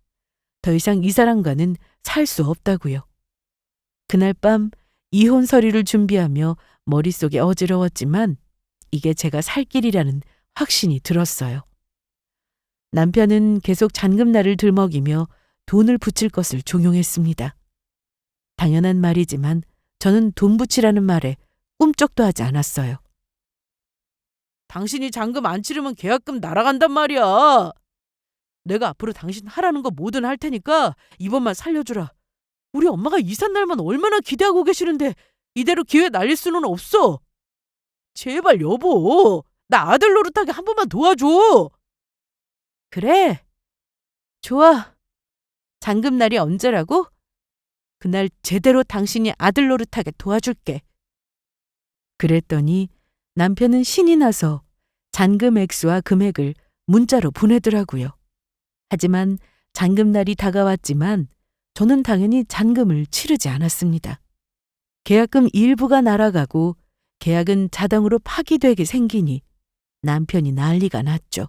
더 이상 이 사람과는 살 수 없다고요. 그날 밤 이혼 서류를 준비하며 머릿속이 어지러웠지만 이게 제가 살 길이라는 확신이 들었어요. 남편은 계속 잔금날을 들먹이며 돈을 붙일 것을 종용했습니다. 당연한 말이지만 저는 돈 붙이라는 말에 꿈쩍도 하지 않았어요. 당신이 잔금 안 치르면 계약금 날아간단 말이야. 내가 앞으로 당신 하라는 거 뭐든 할 테니까 이번만 살려주라. 우리 엄마가 이삿 날만 얼마나 기대하고 계시는데 이대로 기회 날릴 수는 없어. 제발 여보, 나 아들 노릇하게 한 번만 도와줘. 그래, 좋아. 잔금날이 언제라고? 그날 제대로 당신이 아들 노릇하게 도와줄게. 그랬더니 남편은 신이 나서 잔금 액수와 금액을 문자로 보내더라고요. 하지만 잔금날이 다가왔지만 저는 당연히 잔금을 치르지 않았습니다. 계약금 일부가 날아가고 계약은 자동으로 파기되게 생기니 남편이 난리가 났죠.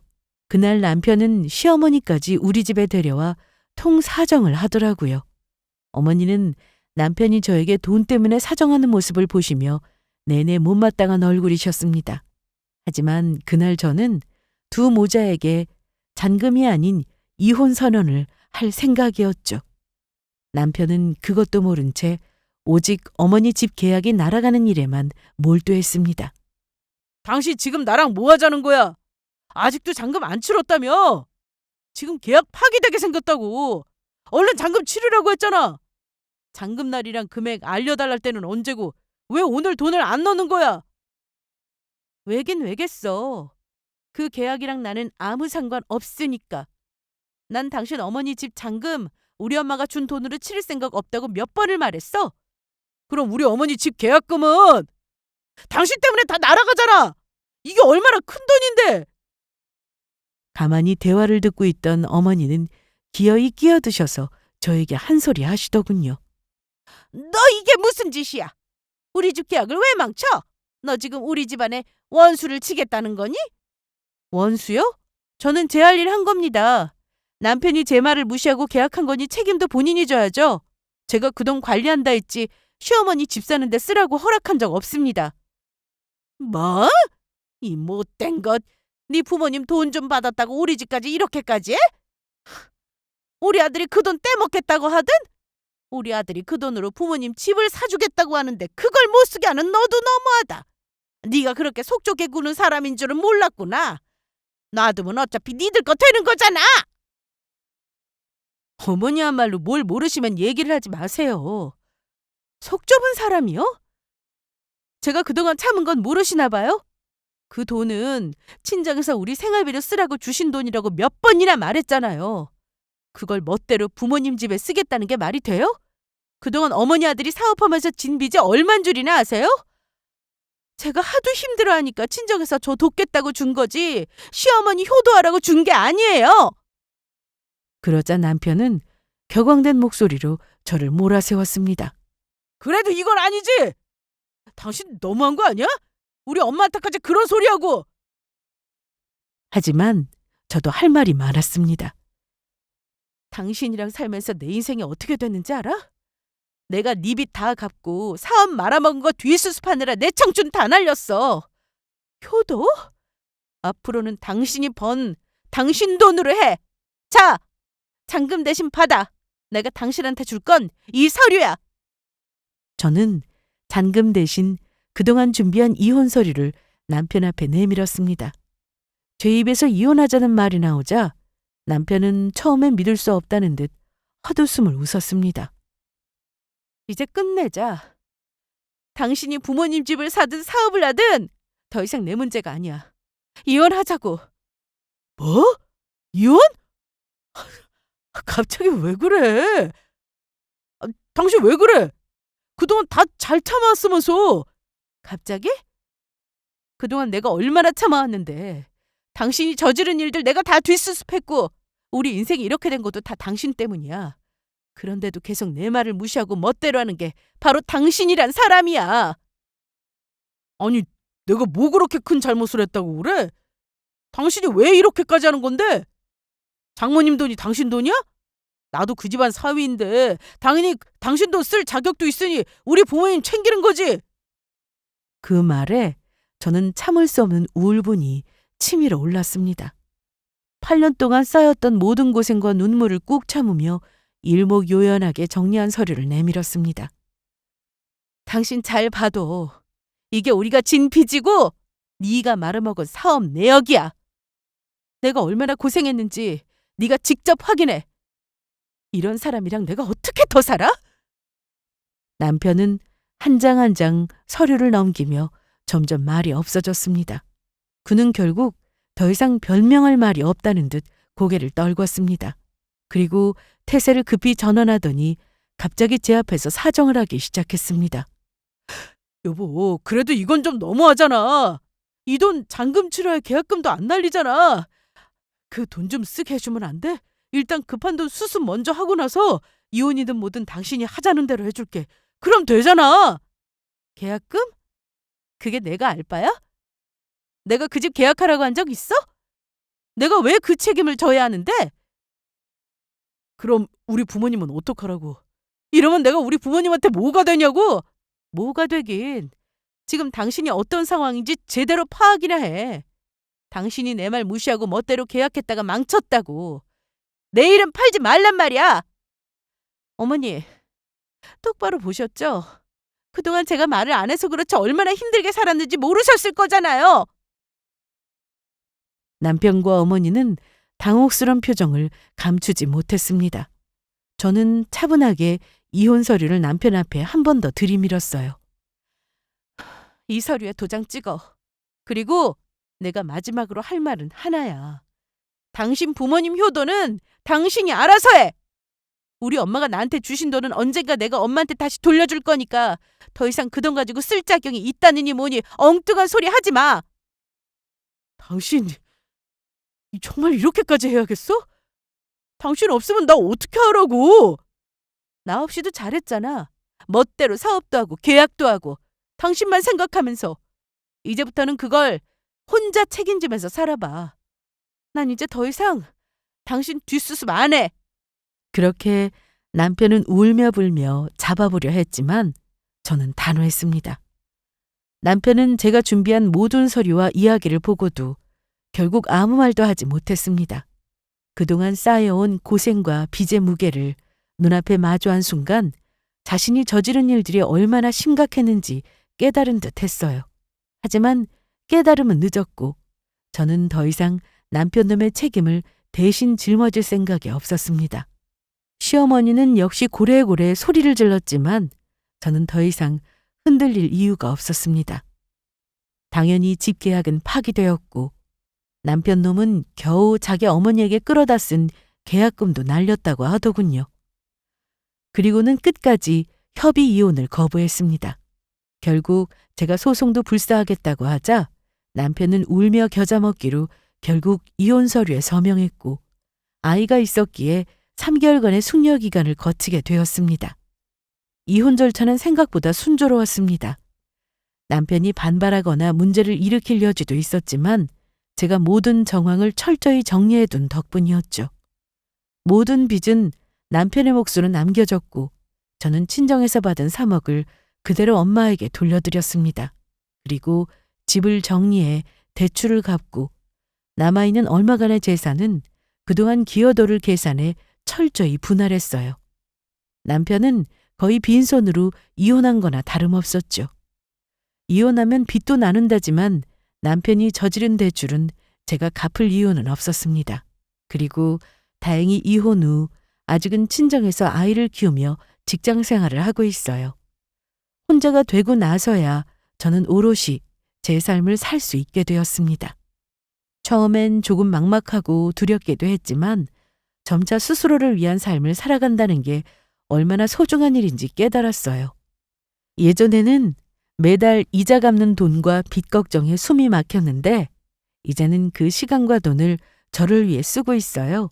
그날 남편은 시어머니까지 우리 집에 데려와 통사정을 하더라고요. 어머니는 남편이 저에게 돈 때문에 사정하는 모습을 보시며 내내 못마땅한 얼굴이셨습니다. 하지만 그날 저는 두 모자에게 잔금이 아닌 이혼 선언을 할 생각이었죠. 남편은 그것도 모른 채 오직 어머니 집 계약이 날아가는 일에만 몰두했습니다. 당신 지금 나랑 뭐 하자는 거야? 아직도 잔금 안 치렀다며? 지금 계약 파기되게 생겼다고. 얼른 잔금 치르라고 했잖아. 잔금 날이랑 금액 알려달랄 때는 언제고 왜 오늘 돈을 안 넣는 거야? 왜긴 왜겠어. 그 계약이랑 나는 아무 상관 없으니까. 난 당신 어머니 집 잔금 우리 엄마가 준 돈으로 치를 생각 없다고 몇 번을 말했어. 그럼 우리 어머니 집 계약금은 당신 때문에 다 날아가잖아. 이게 얼마나 큰 돈인데. 가만히 대화를 듣고 있던 어머니는 기어이 끼어드셔서 저에게 한 소리 하시더군요. 너 이게 무슨 짓이야? 우리 집 계약을 왜 망쳐? 너 지금 우리 집안에 원수를 치겠다는 거니? 원수요? 저는 제 할 일 한 겁니다. 남편이 제 말을 무시하고 계약한 거니 책임도 본인이 져야죠. 제가 그 돈 관리한다 했지 시어머니 집 사는데 쓰라고 허락한 적 없습니다. 뭐? 이 못된 것. 네 부모님 돈 좀 받았다고 우리 집까지 이렇게까지 해? 우리 아들이 그 돈 떼먹겠다고 하든 우리 아들이 그 돈으로 부모님 집을 사주겠다고 하는데 그걸 못 쓰게 하는 너도 너무하다. 네가 그렇게 속 좁게 구는 사람인 줄은 몰랐구나. 놔두면 어차피 니들 거 되는 거잖아. 어머니야말로 뭘 모르시면 얘기를 하지 마세요. 속 좁은 사람이요? 제가 그동안 참은 건 모르시나 봐요? 그 돈은 친정에서 우리 생활비로 쓰라고 주신 돈이라고 몇 번이나 말했잖아요. 그걸 멋대로 부모님 집에 쓰겠다는 게 말이 돼요? 그동안 어머니 아들이 사업하면서 진 빚이 얼만 줄이나 아세요? 제가 하도 힘들어하니까 친정에서 저 돕겠다고 준 거지 시어머니 효도하라고 준 게 아니에요. 그러자 남편은 격앙된 목소리로 저를 몰아세웠습니다. 그래도 이건 아니지. 당신 너무한 거 아니야? 우리 엄마한테까지 그런 소리하고. 하지만 저도 할 말이 많았습니다. 당신이랑 살면서 내 인생이 어떻게 됐는지 알아? 내가 네 빚 다 갚고 사업 말아먹은 거 뒤수습하느라 내 청춘 다 날렸어. 효도? 앞으로는 당신이 번 당신 돈으로 해. 자, 잔금 대신 받아. 내가 당신한테 줄 건 이 서류야. 저는 잔금 대신 그동안 준비한 이혼 서류를 남편 앞에 내밀었습니다. 제 입에서 이혼하자는 말이 나오자 남편은 처음엔 믿을 수 없다는 듯 헛웃음을 웃었습니다. 이제 끝내자. 당신이 부모님 집을 사든 사업을 하든 더 이상 내 문제가 아니야. 이혼하자고. 뭐? 이혼? 갑자기 왜 그래? 당신 왜 그래? 그동안 다 잘 참아왔으면서. 갑자기? 그동안 내가 얼마나 참아왔는데. 당신이 저지른 일들 내가 다 뒷수습했고 우리 인생이 이렇게 된 것도 다 당신 때문이야. 그런데도 계속 내 말을 무시하고 멋대로 하는 게 바로 당신이란 사람이야. 아니, 내가 뭐 그렇게 큰 잘못을 했다고 그래? 당신이 왜 이렇게까지 하는 건데? 장모님 돈이 당신 돈이야? 나도 그 집안 사위인데 당연히 당신 돈 쓸 자격도 있으니 우리 부모님 챙기는 거지. 그 말에 저는 참을 수 없는 우울분이 치밀어 올랐습니다. 8년 동안 쌓였던 모든 고생과 눈물을 꾹 참으며 일목요연하게 정리한 서류를 내밀었습니다. 당신 잘 봐도 이게 우리가 진 빚이고 네가 말아먹은 사업 내역이야. 내가 얼마나 고생했는지 네가 직접 확인해. 이런 사람이랑 내가 어떻게 더 살아? 남편은 한 장 한 장 서류를 넘기며 점점 말이 없어졌습니다. 그는 결국 더 이상 변명할 말이 없다는 듯 고개를 떨궜습니다. 그리고 태세를 급히 전환하더니 갑자기 제 앞에서 사정을 하기 시작했습니다. 여보, 그래도 이건 좀 너무하잖아. 이 돈 잔금 치러야 계약금도 안 날리잖아. 그 돈 좀 쓰게 해주면 안 돼? 일단 급한 돈 수습 먼저 하고 나서 이혼이든 뭐든 당신이 하자는 대로 해줄게. 그럼 되잖아. 계약금? 그게 내가 알 바야? 내가 그 집 계약하라고 한 적 있어? 내가 왜 그 책임을 져야 하는데? 그럼 우리 부모님은 어떡하라고? 이러면 내가 우리 부모님한테 뭐가 되냐고? 뭐가 되긴. 지금 당신이 어떤 상황인지 제대로 파악이나 해. 당신이 내 말 무시하고 멋대로 계약했다가 망쳤다고. 내일은 팔지 말란 말이야. 어머니, 똑바로 보셨죠? 그동안 제가 말을 안 해서 그렇지 얼마나 힘들게 살았는지 모르셨을 거잖아요. 남편과 어머니는 당혹스런 표정을 감추지 못했습니다. 저는 차분하게 이혼 서류를 남편 앞에 한 번 더 들이밀었어요. 이 서류에 도장 찍어. 그리고 내가 마지막으로 할 말은 하나야. 당신 부모님 효도는 당신이 알아서 해. 우리 엄마가 나한테 주신 돈은 언젠가 내가 엄마한테 다시 돌려줄 거니까 더 이상 그 돈 가지고 쓸 자격이 있다느니 뭐니 엉뚱한 소리 하지 마. 당신 정말 이렇게까지 해야겠어? 당신 없으면 나 어떻게 하라고? 나 없이도 잘했잖아. 멋대로 사업도 하고 계약도 하고 당신만 생각하면서. 이제부터는 그걸 혼자 책임지면서 살아봐. 난 이제 더 이상 당신 뒷수습 안 해. 그렇게 남편은 울며 불며 잡아보려 했지만 저는 단호했습니다. 남편은 제가 준비한 모든 서류와 이야기를 보고도 결국 아무 말도 하지 못했습니다. 그동안 쌓여온 고생과 빚의 무게를 눈앞에 마주한 순간 자신이 저지른 일들이 얼마나 심각했는지 깨달은 듯 했어요. 하지만 깨달음은 늦었고 저는 더 이상 남편 놈의 책임을 대신 짊어질 생각이 없었습니다. 시어머니는 역시 고래고래 소리를 질렀지만 저는 더 이상 흔들릴 이유가 없었습니다. 당연히 집 계약은 파기되었고 남편 놈은 겨우 자기 어머니에게 끌어다 쓴 계약금도 날렸다고 하더군요. 그리고는 끝까지 협의 이혼을 거부했습니다. 결국 제가 소송도 불사하겠다고 하자 남편은 울며 겨자 먹기로 결국 이혼 서류에 서명했고 아이가 있었기에 3개월간의 숙려 기간을 거치게 되었습니다. 이혼 절차는 생각보다 순조로웠습니다. 남편이 반발하거나 문제를 일으킬 여지도 있었지만 제가 모든 정황을 철저히 정리해둔 덕분이었죠. 모든 빚은 남편의 몫으로 남겨졌고 저는 친정에서 받은 3억을 그대로 엄마에게 돌려드렸습니다. 그리고 집을 정리해 대출을 갚고 남아있는 얼마간의 재산은 그동안 기여도를 계산해 철저히 분할했어요. 남편은 거의 빈손으로 이혼한 거나 다름없었죠. 이혼하면 빚도 나눈다지만 남편이 저지른 대출은 제가 갚을 이유는 없었습니다. 그리고 다행히 이혼 후 아직은 친정에서 아이를 키우며 직장 생활을 하고 있어요. 혼자가 되고 나서야 저는 오롯이 제 삶을 살 수 있게 되었습니다. 처음엔 조금 막막하고 두렵기도 했지만 점차 스스로를 위한 삶을 살아간다는 게 얼마나 소중한 일인지 깨달았어요. 예전에는 매달 이자 갚는 돈과 빚 걱정에 숨이 막혔는데 이제는 그 시간과 돈을 저를 위해 쓰고 있어요.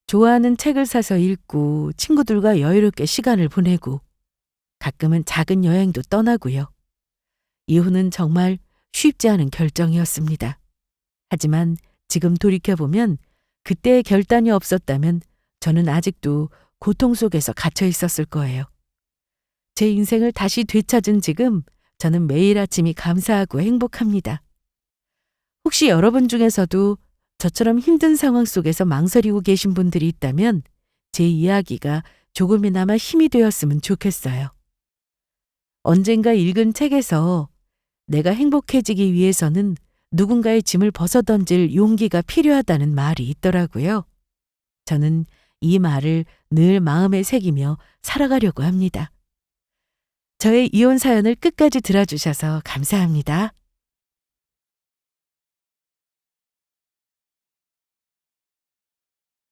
좋아하는 책을 사서 읽고 친구들과 여유롭게 시간을 보내고 가끔은 작은 여행도 떠나고요. 이혼은 정말 쉽지 않은 결정이었습니다. 하지만 지금 돌이켜보면 그때의 결단이 없었다면 저는 아직도 고통 속에서 갇혀 있었을 거예요. 제 인생을 다시 되찾은 지금 저는 매일 아침이 감사하고 행복합니다. 혹시 여러분 중에서도 저처럼 힘든 상황 속에서 망설이고 계신 분들이 있다면 제 이야기가 조금이나마 힘이 되었으면 좋겠어요. 언젠가 읽은 책에서 내가 행복해지기 위해서는 누군가의 짐을 벗어던질 용기가 필요하다는 말이 있더라고요. 저는 이 말을 늘 마음에 새기며 살아가려고 합니다. 저의 이혼 사연을 끝까지 들어주셔서 감사합니다.